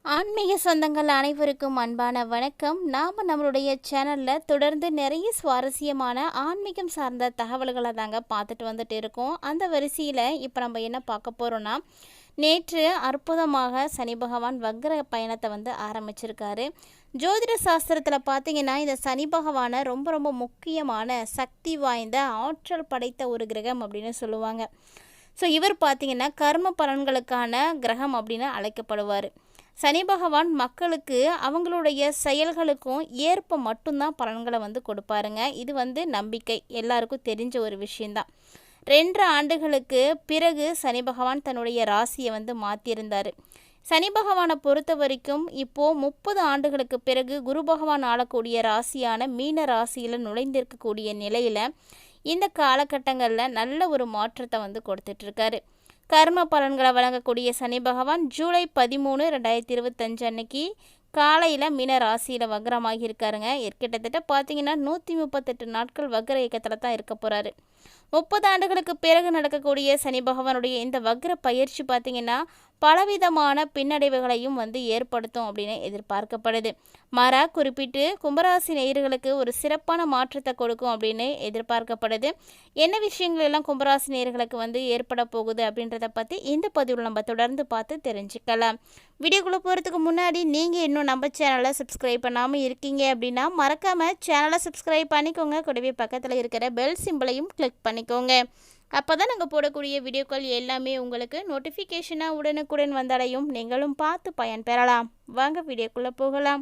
ஆன்மீக சொந்தங்கள் அனைவருக்கும் அன்பான வணக்கம். நாம் நம்மளுடைய சேனலில் தொடர்ந்து நிறைய சுவாரஸ்யமான ஆன்மீகம் சார்ந்த தகவல்களை தாங்க பார்த்துட்டு வந்துட்டு இருக்கோம். அந்த வரிசையில் இப்போ நம்ம என்ன பார்க்க போகிறோன்னா, நேற்று அற்புதமாக சனி பகவான் வக்ர பயணத்தை ஆரம்பிச்சிருக்காரு. ஜோதிட சாஸ்திரத்தில் பார்த்தீங்கன்னா, இந்த சனி பகவானை ரொம்ப ரொம்ப முக்கியமான சக்தி வாய்ந்த ஆற்றல் படைத்த ஒரு கிரகம் அப்படின்னு சொல்லுவாங்க. ஸோ இவர் பார்த்தீங்கன்னா கர்ம பலன்களுக்கான கிரகம் அப்படின்னு அழைக்கப்படுவார். சனி பகவான் மக்களுக்கு அவங்களுடைய செயல்களுக்கும் ஏற்ப மட்டும்தான் பலன்களை கொடுப்பாருங்க. இது நம்பிக்கை, எல்லாருக்கும் தெரிஞ்ச ஒரு விஷயந்தான். 2 ஆண்டுகளுக்கு பிறகு சனி பகவான் தன்னுடைய ராசியை மாற்றியிருந்தார். சனி பகவானை பொறுத்த வரைக்கும் இப்போது 30 ஆண்டுகளுக்கு பிறகு குரு பகவான் ஆளக்கூடிய ராசியான மீன ராசியில் நுழைந்திருக்கக்கூடிய நிலையில் இந்த காலகட்டங்களில் நல்ல ஒரு மாற்றத்தை கொடுத்துட்ருக்காரு. கர்ம பலன்களை வழங்கக்கூடிய சனி பகவான் ஜூலை 13, 2025 அன்னைக்கு காலையில் மீன ராசியில் வக்ரமாகி இருக்காருங்க. கிட்டத்தட்ட பார்த்தீங்கன்னா 138 நாட்கள் வக்ர இயக்கத்தில் தான் இருக்க போகிறாரு. 30 ஆண்டுகளுக்கு பிறகு நடக்கக்கூடிய சனி பகவானுடைய இந்த வக்ர பயிற்சி பார்த்திங்கன்னா பலவிதமான பின்னடைவுகளையும் ஏற்படுத்தும் அப்படின்னு எதிர்பார்க்கப்படுது. மாறாக குறிப்பிட்டு கும்பராசி நேயர்களுக்கு ஒரு சிறப்பான மாற்றத்தை கொடுக்கும் அப்படின்னு எதிர்பார்க்கப்படுது. என்ன விஷயங்கள் எல்லாம் கும்பராசி நேயர்களுக்கு ஏற்பட போகுது அப்படின்றத பற்றி இந்த பதிவில் நம்ம தொடர்ந்து பார்த்து தெரிஞ்சுக்கலாம். வீடியோக்குள்ளே போகிறதுக்கு முன்னாடி நீங்கள் இன்னும் நம்ம சேனலை சப்ஸ்கிரைப் பண்ணாமல் இருக்கீங்க அப்படின்னா மறக்காமல் சேனலை சப்ஸ்கிரைப் பண்ணிக்கோங்க. கூடவே பக்கத்தில் இருக்கிற பெல் சிம்பிளையும் கிளிக் பண்ணிக்கோங்க. அப்போ தான் நாங்கள் போடக்கூடிய வீடியோக்கள் எல்லாமே உங்களுக்கு நோட்டிஃபிகேஷனாக உடனுக்குடன் வந்தடையும். நீங்களும் பார்த்து பயன்பெறலாம். வாங்க வீடியோக்குள்ளே போகலாம்.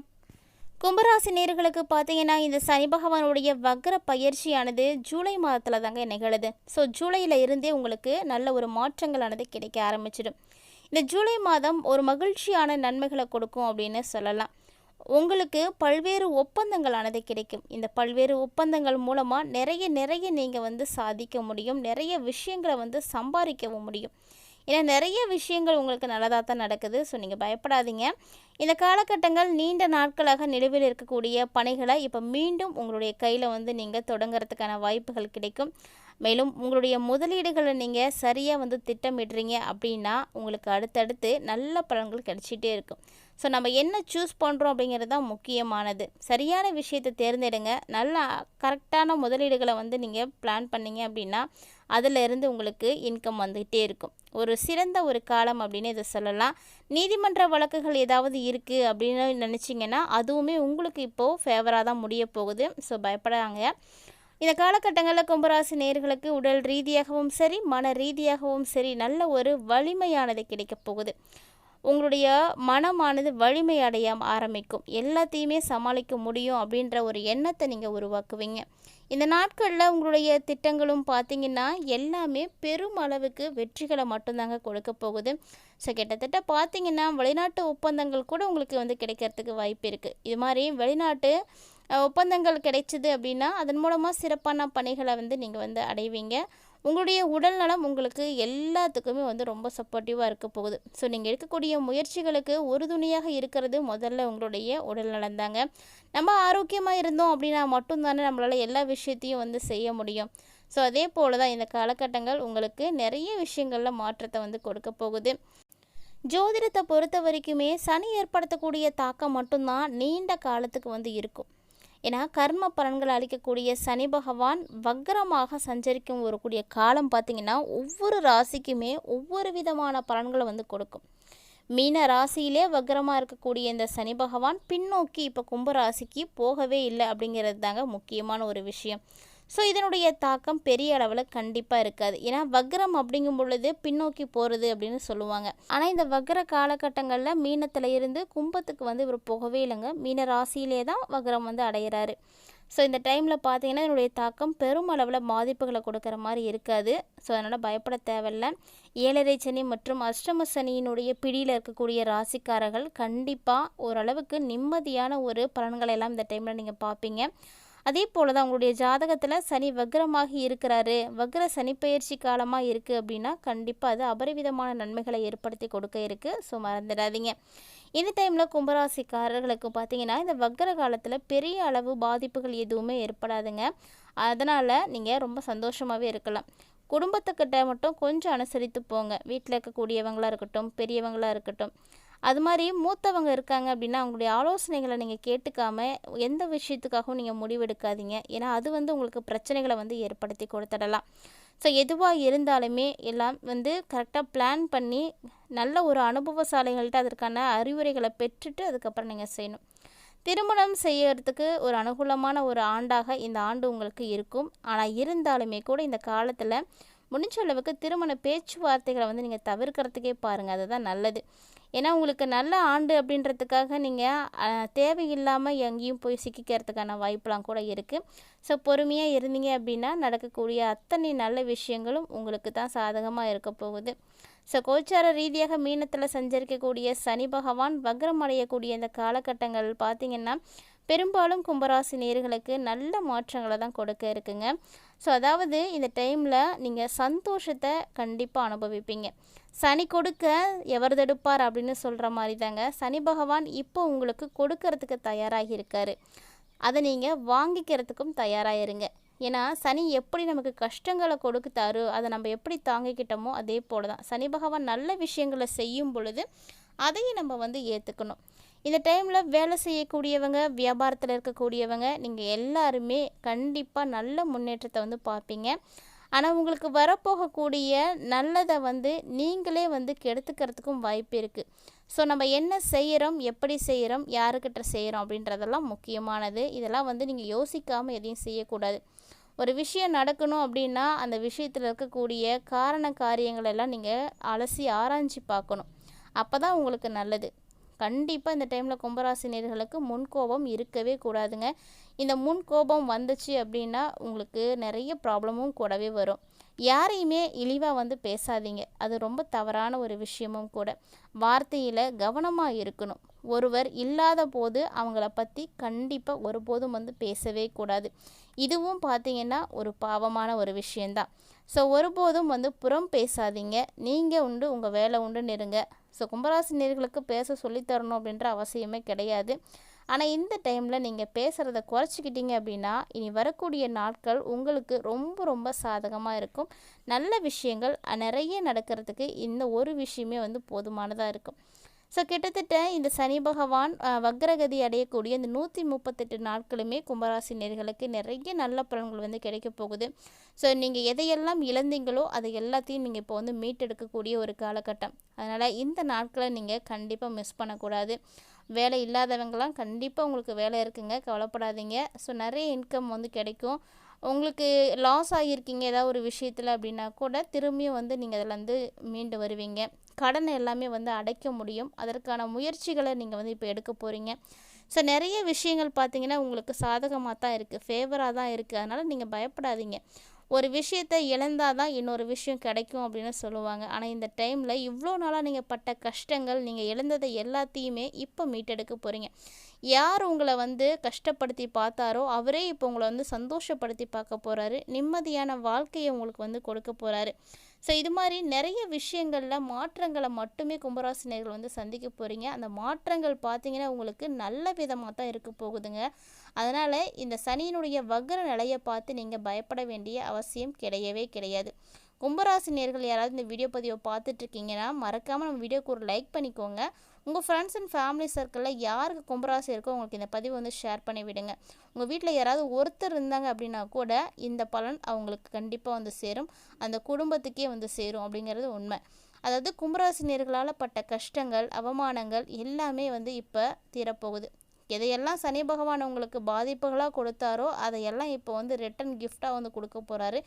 கும்பராசி நேயர்களுக்கு பார்த்தீங்கன்னா, இந்த சனி பகவானுடைய வக்ர பயிற்சியானது ஜூலை மாதத்தில் தாங்க நிகழுது. ஸோ ஜூலையில் இருந்தே உங்களுக்கு நல்ல ஒரு மாற்றங்களானது கிடைக்க ஆரம்பிச்சிடும். இந்த ஜூலை மாதம் ஒரு மகிழ்ச்சியான நன்மைகளை கொடுக்கும் அப்படின்னு சொல்லலாம். உங்களுக்கு பல்வேறு ஒப்பந்தங்களானது கிடைக்கும். இந்த பல்வேறு ஒப்பந்தங்கள் மூலமாக நிறைய நீங்கள் சாதிக்க முடியும். நிறைய விஷயங்களை சம்பாதிக்கவும் முடியும். ஏன்னா நிறைய விஷயங்கள் உங்களுக்கு நல்லதாக தான் நடக்குது. ஸோ நீங்கள் பயப்படாதீங்க. இந்த காலகட்டங்கள் நீண்ட நாட்களாக நிலுவையில் இருக்கக்கூடிய பணிகளை இப்போ மீண்டும் உங்களுடைய கையில் நீங்கள் தொடங்கிறதுக்கான வாய்ப்புகள் கிடைக்கும். மேலும் உங்களுடைய முதலீடுகளை நீங்கள் சரியாக திட்டமிடுறீங்க அப்படின்னா உங்களுக்கு அடுத்தடுத்து நல்ல பலன்கள் கிடைச்சிட்டே இருக்கும். ஸோ நம்ம என்ன சூஸ் பண்ணுறோம் அப்படிங்கிறது தான் முக்கியமானது. சரியான விஷயத்தை தேர்ந்தெடுங்க. நல்ல கரெக்டான முதலீடுகளை நீங்கள் பிளான் பண்ணிங்க அப்படின்னா அதிலிருந்து உங்களுக்கு இன்கம் வந்துகிட்டே இருக்கும். ஒரு சிறந்த ஒரு காலம் அப்படின்னு இதை சொல்லலாம். நீதிமன்ற வழக்குகள் ஏதாவது இருக்குது அப்படின்னு நினச்சிங்கன்னா அதுவுமே உங்களுக்கு இப்போது ஃபேவராக தான் முடிய போகுது. ஸோ பயப்படாங்க. இந்த காலகட்டங்களில் கும்பராசி நேயர்களுக்கு உடல் ரீதியாகவும் சரி மன ரீதியாகவும் சரி நல்ல ஒரு வலிமையானது கிடைக்கப் போகுது. உங்களுடைய மனமானது வலிமை அடைய ஆரம்பிக்கும். எல்லாத்தையுமே சமாளிக்க முடியும் அப்படின்ற ஒரு எண்ணத்தை நீங்கள் உருவாக்குவீங்க. இந்த நாட்களில் உங்களுடைய திட்டங்களும் பார்த்திங்கன்னா எல்லாமே பெரும் அளவுக்கு வெற்றிகளை மட்டும்தாங்க கொடுக்க போகுது. ஸோ கிட்டத்தட்ட பார்த்திங்கன்னா வெளிநாட்டு ஒப்பந்தங்கள் கூட உங்களுக்கு கிடைக்கிறதுக்கு வாய்ப்பு இருக்குது. இது மாதிரி வெளிநாட்டு ஒப்பந்தங்கள் கிடைச்சிது அப்படின்னா அதன் மூலமாக சிறப்பான பணிகளை நீங்கள் அடைவீங்க. உங்களுடைய உடல் நலம் உங்களுக்கு எல்லாத்துக்குமே ரொம்ப சப்போர்ட்டிவாக இருக்க போகுது. ஸோ நீங்கள் எடுக்கக்கூடிய முயற்சிகளுக்கு உறுதுணையாக இருக்கிறது முதல்ல உங்களுடைய உடல் நலம் தாங்க. நம்ம ஆரோக்கியமாக இருந்தோம் அப்படின்னா மட்டும்தானே நம்மளால் எல்லா விஷயத்தையும் செய்ய முடியும். ஸோ அதே போல் தான் இந்த காலகட்டங்கள் உங்களுக்கு நிறைய விஷயங்களில் மாற்றத்தை கொடுக்க போகுது. ஜோதிடத்தை பொறுத்த வரைக்குமே சனி ஏற்படுத்தக்கூடிய தாக்கம் மட்டும்தான் நீண்ட காலத்துக்கு இருக்கும். ஏன்னா கர்ம பலன்கள் அளிக்கக்கூடிய சனி பகவான் வக்ரமாக சஞ்சரிக்கும் கூடிய காலம் பார்த்திங்கன்னா ஒவ்வொரு ராசிக்குமே ஒவ்வொரு விதமான பலன்களை கொடுக்கும். மீன ராசியிலே வக்ரமாக இருக்கக்கூடிய இந்த சனி பகவான் பின்னோக்கி இப்போ கும்ப ராசிக்கு போகவே இல்லை அப்படிங்கிறது தாங்க முக்கியமான ஒரு விஷயம். ஸோ இதனுடைய தாக்கம் பெரிய அளவில் கண்டிப்பாக இருக்காது. ஏன்னா வக்ரம் அப்படிங்கும் பொழுது பின்னோக்கி போகிறது அப்படின்னு சொல்லுவாங்க. ஆனால் இந்த வக்ர காலகட்டங்களில் மீனத்தில் இருந்து கும்பத்துக்கு இவர் போகவே இல்லைங்க. மீன ராசியிலே தான் வக்ரம் அடைகிறாரு. ஸோ இந்த டைமில் பார்த்தீங்கன்னா இதனுடைய தாக்கம் பெரும் அளவில் பாதிப்புகளை கொடுக்குற மாதிரி இருக்காது. ஸோ அதனால் பயப்பட தேவையில்லை. 7.5 சனி மற்றும் அஷ்டம சனியினுடைய பிடியில் இருக்கக்கூடிய ராசிக்காரர்கள் கண்டிப்பாக ஓரளவுக்கு நிம்மதியான ஒரு பலன்களை எல்லாம் இந்த டைமில் நீங்கள் பார்ப்பீங்க. அதே போல் தான் உங்களுடைய ஜாதகத்தில் சனி வக்ரமாகி இருக்கிறாரு, வக்ர சனி பயிற்சி காலமாக இருக்குது அப்படின்னா கண்டிப்பாக அது அபரிவிதமான நன்மைகளை ஏற்படுத்தி கொடுக்க இருக்குது. ஸோ மறந்துடாதீங்க. இந்த டைமில் கும்பராசிக்காரர்களுக்கு பார்த்தீங்கன்னா இந்த வக்ர காலத்தில் பெரிய அளவு பாதிப்புகள் எதுவுமே ஏற்படாதுங்க. அதனால் நீங்கள் ரொம்ப சந்தோஷமாகவே இருக்கலாம். குடும்பத்துக்கிட்ட மட்டும் கொஞ்சம் அனுசரித்து போங்க. வீட்டில் இருக்கக்கூடியவங்களாக இருக்கட்டும், பெரியவங்களாக இருக்கட்டும், அது மாதிரி மூத்தவங்க இருக்காங்க அப்படின்னா அவங்களுடைய ஆலோசனைகளை நீங்கள் கேட்டுக்காம எந்த விஷயத்துக்காகவும் நீங்கள் முடிவெடுக்காதீங்க. ஏன்னா அது வந்து உங்களுக்கு பிரச்சனைகளை வந்து ஏற்படுத்தி கொடுத்துடலாம். ஸோ எதுவாக இருந்தாலுமே எல்லாம் வந்து கரெக்டாக பிளான் பண்ணி நல்ல ஒரு அனுபவசாலிகள்கிட்ட அதற்கான அறிவுரைகளை பெற்றுட்டு அதுக்கப்புறம் நீங்கள் செய்யணும். திருமணம் செய்யறதுக்கு ஒரு அனுகூலமான ஒரு ஆண்டாக இந்த ஆண்டு உங்களுக்கு இருக்கும். ஆனால் இருந்தாலுமே கூட இந்த காலத்தில் முடிஞ்ச அளவுக்கு திருமண பேச்சுவார்த்தைகளை வந்து நீங்கள் தவிர்க்கிறதுக்கே பாருங்கள். அதுதான் நல்லது. ஏன்னா உங்களுக்கு நல்ல ஆண்டு அப்படின்றதுக்காக நீங்கள் தேவையில்லாமல் எங்கேயும் போய் சிக்கிக்கிறதுக்கான வாய்ப்பெலாம் கூட இருக்குது. ஸோ பொறுமையாக இருந்தீங்க அப்படின்னா நடக்கக்கூடிய அத்தனை நல்ல விஷயங்களும் உங்களுக்கு தான் சாதகமாக இருக்க போகுது. ஸோ கோச்சார ரீதியாக மீனத்தில் சஞ்சரிக்கக்கூடிய சனி பகவான் வக்ரம் அடையக்கூடிய இந்த காலகட்டங்கள் பார்த்திங்கன்னா பெரும்பாலும் கும்பராசி நேயர்களுக்கு நல்ல மாற்றங்களை தான் கொடுக்க இருக்குங்க. ஸோ அதாவது இந்த டைமில் நீங்கள் சந்தோஷத்தை கண்டிப்பாக அனுபவிப்பீங்க. சனி கொடுக்க எவர் தடுப்பார் அப்படின்னு சொல்கிற மாதிரி தாங்க சனி பகவான் இப்போ உங்களுக்கு கொடுக்கறதுக்கு தயாராகி இருக்காரு. அதை நீங்கள் வாங்கிக்கிறதுக்கும் தயாராகிருங்க. ஏன்னா சனி எப்படி நமக்கு கஷ்டங்களை கொடுத்தாரோ அதை நம்ம எப்படி தாங்கிக்கிட்டோமோ அதே போல தான் சனி பகவான் நல்ல விஷயங்களை செய்யும் பொழுது அதையும் நம்ம வந்து ஏற்றுக்கணும். இந்த டைமில் வேலை செய்யக்கூடியவங்க, வியாபாரத்தில் இருக்கக்கூடியவங்க, நீங்கள் எல்லாருமே கண்டிப்பாக நல்ல முன்னேற்றத்தை வந்து பார்ப்பீங்க. ஆனால் உங்களுக்கு வரப்போகக்கூடிய நல்லதை வந்து நீங்களே வந்து கெடுத்துக்கிறதுக்கும் வாய்ப்பு இருக்குது. ஸோ நம்ம என்ன செய்கிறோம், எப்படி செய்கிறோம், யாருக்கிட்ட செய்கிறோம் அப்படின்றதெல்லாம் முக்கியமானது. இதெல்லாம் வந்து நீங்கள் யோசிக்காமல் எதையும் செய்யக்கூடாது. ஒரு விஷயம் நடக்கணும் அப்படின்னா அந்த விஷயத்தில் இருக்கக்கூடிய காரண காரியங்களெல்லாம் நீங்கள் அலசி ஆராய்ச்சி பார்க்கணும். அப்போ தான் உங்களுக்கு நல்லது. கண்டிப்பாக இந்த டைமில் கும்பராசினியர்களுக்கு முன்கோபம் இருக்கவே கூடாதுங்க. இந்த முன்கோபம் வந்துச்சு அப்படின்னா உங்களுக்கு நிறைய ப்ராப்ளமும் கூடவே வரும். யாரையுமே இழிவாக வந்து பேசாதீங்க. அது ரொம்ப தவறான ஒரு விஷயமும் கூட. வார்த்தையில் கவனமாக இருக்கணும். ஒருவர் இல்லாத போது அவங்கள பற்றி கண்டிப்பாக ஒருபோதும் வந்து பேசவே கூடாது. இதுவும் பார்த்திங்கன்னா ஒரு பாவமான ஒரு விஷயந்தான். ஸோ ஒருபோதும் வந்து புறம் பேசாதீங்க. நீங்கள் உண்டு, உங்கள் வேலை உண்டுன்னு இருங்க. ஸோ கும்பராசி நேயர்களுக்கு பேச சொல்லித்தரணும் அப்படின்ற அவசியமே கிடையாது. ஆனால் இந்த டைமில் நீங்கள் பேசுகிறத குறைச்சிக்கிட்டீங்க அப்படின்னா இனி வரக்கூடிய நாட்கள் உங்களுக்கு ரொம்ப ரொம்ப சாதகமாக இருக்கும். நல்ல விஷயங்கள் நிறைய நடக்கிறதுக்கு இந்த ஒரு விஷயமே வந்து போதுமானதாக இருக்கும். ஸோ கிட்டத்தட்ட இந்த சனி பகவான் வக்ரகதி அடையக்கூடிய இந்த 138 நாட்களுமே கும்பராசி நேயர்களுக்கு நிறைய நல்ல பலன்கள் வந்து கிடைக்க போகுது. ஸோ நீங்கள் எதையெல்லாம் இழந்தீங்களோ அதை எல்லாத்தையும் நீங்கள் இப்போ வந்து மீட்டெடுக்கக்கூடிய ஒரு காலகட்டம். அதனால் இந்த நாட்களை நீங்கள் கண்டிப்பாக மிஸ் பண்ணக்கூடாது. வேலை இல்லாதவங்களாம் கண்டிப்பாக உங்களுக்கு வேலை இருக்குங்க, கவலைப்படாதீங்க. ஸோ நிறைய இன்கம் வந்து கிடைக்கும். உங்களுக்கு லாஸ் ஆகியிருக்கீங்க ஏதாவது ஒரு விஷயத்தில் அப்படின்னா கூட திரும்பியும் வந்து நீங்கள் அதில் வந்து மீண்டு வருவீங்க. கடனை எல்லாமே வந்து அடைக்க முடியும். அதற்கான முயற்சிகளை நீங்கள் வந்து இப்போ எடுக்க போகிறீங்க. ஸோ நிறைய விஷயங்கள் பார்த்திங்கன்னா உங்களுக்கு சாதகமாக தான் இருக்குது, ஃபேவராக தான் இருக்குது. அதனால் நீங்கள் பயப்படாதீங்க. ஒரு விஷயத்தை இழந்தால் தான் இன்னொரு விஷயம் கிடைக்கும் அப்படின்னு சொல்லுவாங்க. ஆனால் இந்த டைமில் இவ்வளோ நாளாக நீங்கள் பட்ட கஷ்டங்கள், நீங்கள் இழந்ததை எல்லாத்தையுமே இப்போ மீட்டெடுக்க போகிறீங்க. யார் உங்களை வந்து கஷ்டப்படுத்தி பார்த்தாரோ அவரே இப்போ உங்களை வந்து சந்தோஷப்படுத்தி பார்க்க போகிறாரு. நிம்மதியான வாழ்க்கையை உங்களுக்கு வந்து கொடுக்க போகிறாரு. ஸோ இது மாதிரி நிறைய விஷயங்களில் மாற்றங்களை மட்டுமே கும்பராசினியர்கள் வந்து சந்திக்க போகிறீங்க. அந்த மாற்றங்கள் பார்த்திங்கன்னா உங்களுக்கு நல்ல விதமாக தான் இருக்க போகுதுங்க. அதனால் இந்த சனியினுடைய வக்ர நிலையை பார்த்து நீங்கள் பயப்பட வேண்டிய அவசியம் கிடையவே கிடையாது. கும்பராசி நேயர்கள் யாராவது இந்த வீடியோ பதிவை பார்த்துட்ருக்கீங்கன்னா மறக்காமல் நம்ம வீடியோக்கு ஒரு லைக் பண்ணிக்கோங்க. உங்கள் ஃப்ரெண்ட்ஸ் அண்ட் ஃபேமிலி சர்க்கிளில் யாருக்கு கும்பராசி இருக்கோ உங்களுக்கு இந்த பதிவு வந்து ஷேர் பண்ணி விடுங்க. உங்கள் வீட்டில் யாராவது ஒருத்தர் இருந்தாங்க அப்படின்னா கூட இந்த பலன் அவங்களுக்கு கண்டிப்பாக வந்து சேரும். அந்த குடும்பத்துக்கே வந்து சேரும் அப்படிங்கிறது உண்மை. அதாவது கும்பராசி நேயர்களால் பட்ட கஷ்டங்கள், அவமானங்கள் எல்லாமே வந்து இப்போ தீரப்போகுது. எதையெல்லாம் சனி பகவான் உங்களுக்கு பாதிப்புகளாக கொடுத்தாரோ அதையெல்லாம் இப்போ வந்து ரிட்டன் கிஃப்டாக வந்து கொடுக்க போகிறாரு.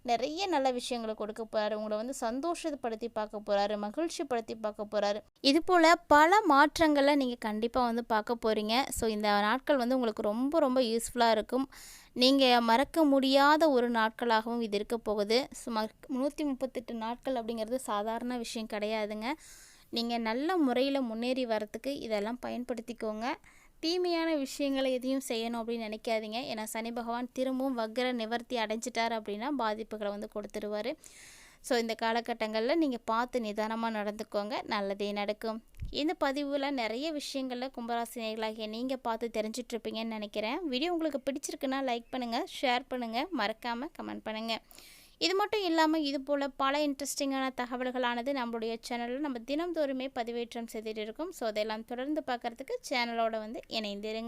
நிறைய நல்ல விஷயங்களை கொடுக்க போகிறாரு. உங்களை வந்து சந்தோஷப்படுத்தி பார்க்க போகிறாரு, மகிழ்ச்சிப்படுத்தி பார்க்க போகிறாரு. இது போல் பல மாற்றங்களை நீங்கள் கண்டிப்பாக வந்து பார்க்க போகிறீங்க. ஸோ இந்த நாட்கள் வந்து உங்களுக்கு ரொம்ப ரொம்ப யூஸ்ஃபுல்லாக இருக்கும். நீங்கள் மறக்க முடியாத ஒரு நாட்களாகவும் இது இருக்க போகுது. சுமார் 138 நாட்கள் அப்படிங்கிறது சாதாரண விஷயம் கிடையாதுங்க. நீங்கள் நல்ல முறையில் முன்னேறி வரத்துக்கு இதெல்லாம் பயன்படுத்திக்கோங்க. தீமையான விஷயங்களை எதையும் செய்யணும் அப்படின்னு நினைக்காதீங்க. ஏன்னா சனி பகவான் திரும்பவும் வக்ர நிவர்த்தி அடைஞ்சிட்டார் அப்படின்னா பாதிப்புகளை வந்து கொடுத்துருவார். ஸோ இந்த காலகட்டங்களில் நீங்கள் பார்த்து நிதானமாக நடந்துக்கோங்க, நல்லதே நடக்கும். இந்த பதிவில் நிறைய விஷயங்களில் கும்பராசினியர்களாகிய நீங்கள் பார்த்து தெரிஞ்சிட்ருப்பீங்கன்னு நினைக்கிறேன். வீடியோ உங்களுக்கு பிடிச்சிருக்குன்னா லைக் பண்ணுங்கள், ஷேர் பண்ணுங்கள், மறக்காமல் கமெண்ட் பண்ணுங்கள். இது மட்டும் இல்லாமல் இது போல் பல இன்ட்ரெஸ்டிங்கான தகவல்களானது நம்மளுடைய சேனலில் நம்ம தினம்தோறுமே பதிவேற்றம் செய்துட்டு இருக்கோம். ஸோ அதெல்லாம் தொடர்ந்து பார்க்குறதுக்கு சேனலோட வந்து இணைந்திருங்க.